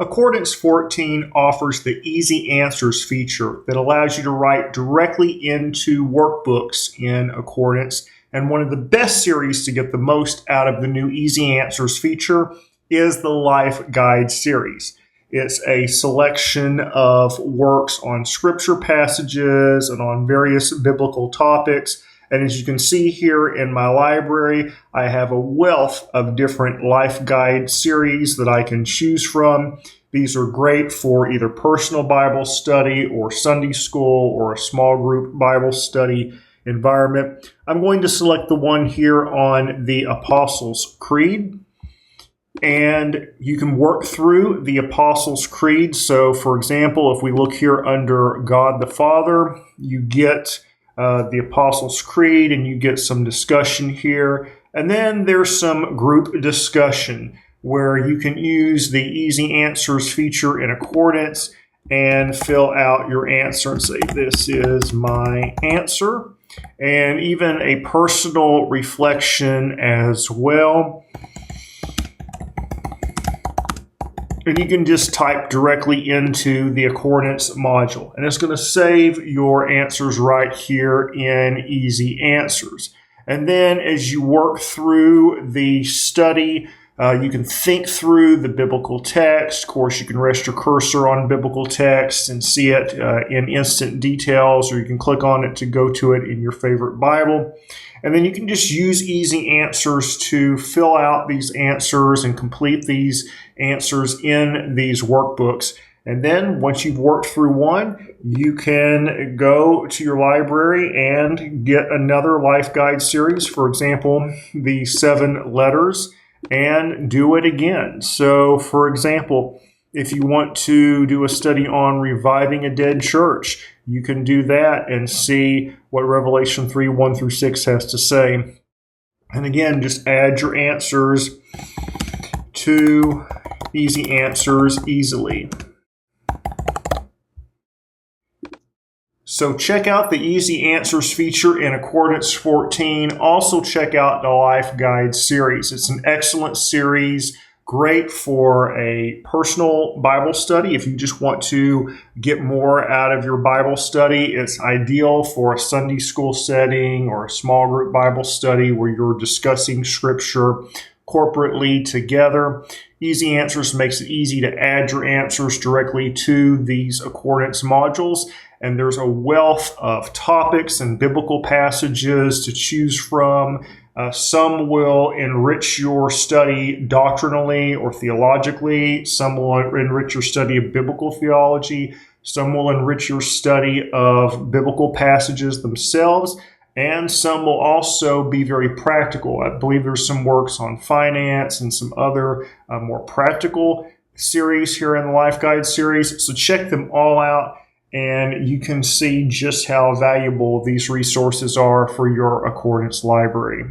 Accordance 14 offers the Easy Answers feature that allows you to write directly into workbooks in Accordance. And one of the best series to get the most out of the new Easy Answers feature is the Lifeguide series. It's a selection of works on scripture passages and on various biblical topics. And as you can see here in my library, I have a wealth of different Lifeguide series that I can choose from. These are great for either personal Bible study or Sunday school or a small group Bible study environment. I'm going to select the one here on the Apostles' Creed. And you can work through the Apostles' Creed. So, for example, if we look here under God the Father, you get the Apostles' Creed, and you get some discussion here. And then there's some group discussion where you can use the Easy Answers feature in Accordance and fill out your answer and say, this is my answer. And even a personal reflection as well. And you can just type directly into the Accordance module. And it's going to save your answers right here in Easy Answers. And then as you work through the study, you can think through the biblical text. Of course, you can rest your cursor on biblical text and see it in instant details, or you can click on it to go to it in your favorite Bible. And then you can just use Easy Answers to fill out these answers and complete these answers in these workbooks. And then once you've worked through one, you can go to your library and get another Lifeguide series, for example, the 7 letters, and do it again. So, for example, if you want to do a study on reviving a dead church, you can do that and see what Revelation 3, 1 through 6 has to say. And again, just add your answers to Easy Answers easily. So check out the Easy Answers feature in Accordance 14. Also check out the Lifeguide series. It's an excellent series, great for a personal Bible study. If you just want to get more out of your Bible study, it's ideal for a Sunday school setting or a small group Bible study where you're discussing Scripture corporately together. Easy Answers makes it easy to add your answers directly to these Accordance modules. And there's a wealth of topics and biblical passages to choose from. Some will enrich your study doctrinally or theologically. Some will enrich your study of biblical theology. Some will enrich your study of biblical passages themselves. And some will also be very practical. I believe there's some works on finance and some other more practical series here in the Lifeguide series. So check them all out, and you can see just how valuable these resources are for your Accordance library.